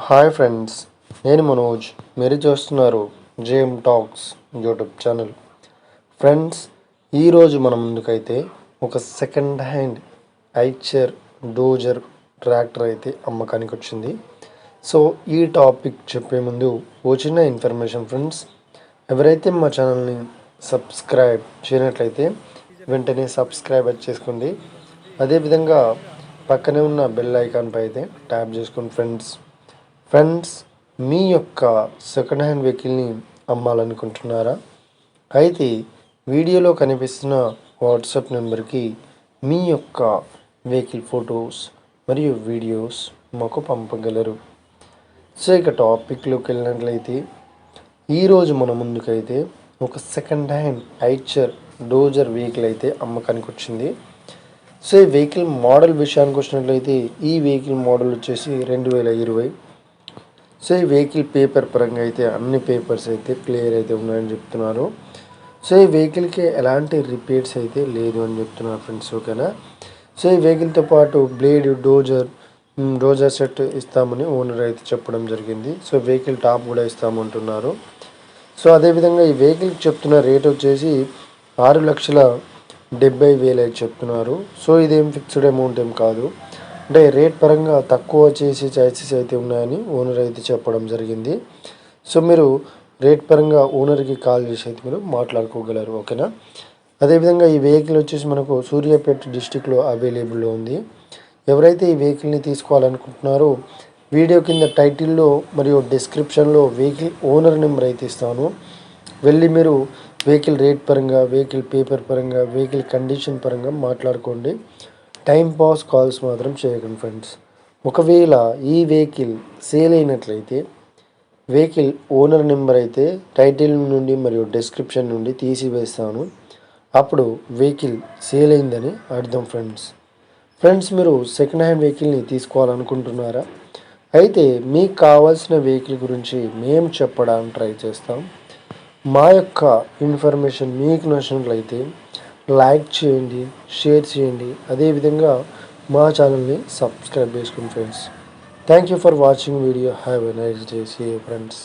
Hi friends, నేను మనోజ్. మీరు చూస్తున్నారు JM Talks YouTube channel. Friends, ఈరోజు మన ముందుకైతే ఒక second hand Eicher dozer tractor అయితే అమ్మకానికి వచ్చింది. సో ఈ టాపిక్ చెప్పే ముందు ఓ చిన్న ఇన్ఫర్మేషన్ ఫ్రెండ్స్. ఎవరైతే మా ఛానల్ని సబ్స్క్రైబ్ చేయనట్లయితే వెంటనే సబ్స్క్రైబ్ చేసుకోండి. అదేవిధంగా పక్కనే ఉన్న బెల్ ఐకాన్పై అయితే ట్యాప్ చేసుకోండి ఫ్రెండ్స్. మీ యొక్క సెకండ్ హ్యాండ్ వెహికల్ని అమ్మాలనుకుంటున్నారా? అయితే వీడియోలో కనిపిస్తున్న వాట్సాప్ నెంబర్కి మీ యొక్క వెహికల్ ఫొటోస్ మరియు వీడియోస్ మాకు పంపగలరు. సో ఇక టాపిక్లోకి వెళ్ళినట్లయితే ఈరోజు మన ముందుకైతే ఒక second hand Eicher dozer vehicle అయితే అమ్మకానికి వచ్చింది. సో ఈ వెహికల్ మోడల్ విషయానికి వచ్చినట్లయితే ఈ వెహికల్ మోడల్ వచ్చేసి 2020. సో ఈ వెహికల్ పేపర్ పరంగా అయితే అన్ని పేపర్స్ అయితే క్లియర్ అయితే ఉన్నాయని చెప్తున్నారు. సో ఈ వెహికల్కి ఎలాంటి రిపేర్స్ అయితే లేదు అని చెప్తున్నారు ఫ్రెండ్స్. ఓకేనా? సో ఈ వెహికల్తో పాటు బ్లేడ్ డోజర్ సెట్ ఇస్తామని ఓనర్ అయితే చెప్పడం జరిగింది. సో వెహికల్ టాప్ కూడా ఇస్తామంటున్నారు. సో అదేవిధంగా ఈ వెహికల్కి చెప్తున్న రేట్ వచ్చేసి 6,70,000 అయితే చెప్తున్నారు. సో ఇదేం ఫిక్స్డ్ అమౌంట్ ఏం కాదు, అంటే రేట్ పరంగా తక్కువ చేసే ఛాయిసెస్ అయితే ఉన్నాయని ఓనర్ అయితే చెప్పడం జరిగింది. సో మీరు రేట్ పరంగా ఓనర్కి కాల్ చేసి అయితే మీరు మాట్లాడుకోగలరు. ఓకేనా? అదేవిధంగా ఈ వెహికల్ వచ్చేసి మనకు సూర్యాపేట డిస్టిక్లో అవైలబుల్లో ఉంది. ఎవరైతే ఈ వెహికల్ని తీసుకోవాలనుకుంటున్నారో వీడియో కింద టైటిల్లో మరియు డిస్క్రిప్షన్లో వెహికల్ ఓనర్ నెంబర్ అయితే ఇస్తాను. వెళ్ళి మీరు వెహికల్ రేట్ పరంగా, వెహికల్ పేపర్ పరంగా, వెహికల్ కండిషన్ పరంగా మాట్లాడుకోండి. టైం పాస్ కాల్స్ మాత్రం చేయకండి ఫ్రెండ్స్. ఒకవేళ ఈ వెహికల్ సేల్ అయినట్లయితే వెహికల్ ఓనర్ నెంబర్ అయితే టైటిల్ నుండి మరియు డిస్క్రిప్షన్ నుండి తీసివేస్తాను. అప్పుడు వెహికల్ సేల్ అయిందని అర్థం ఫ్రెండ్స్. మీరు సెకండ్ హ్యాండ్ వెహికల్ని తీసుకోవాలనుకుంటున్నారా? అయితే మీకు కావాల్సిన వెహికల్ గురించి మేము చెప్పడానికి ట్రై చేస్తాం. మా యొక్క ఇన్ఫర్మేషన్ మీకు నచ్చినట్లయితే లైక్ చేయండి, షేర్ చేయండి. అదేవిధంగా మా ఛానల్ని సబ్స్క్రైబ్ చేసుకోండి friends. Thank you for watching video. Have a nice day. See you friends.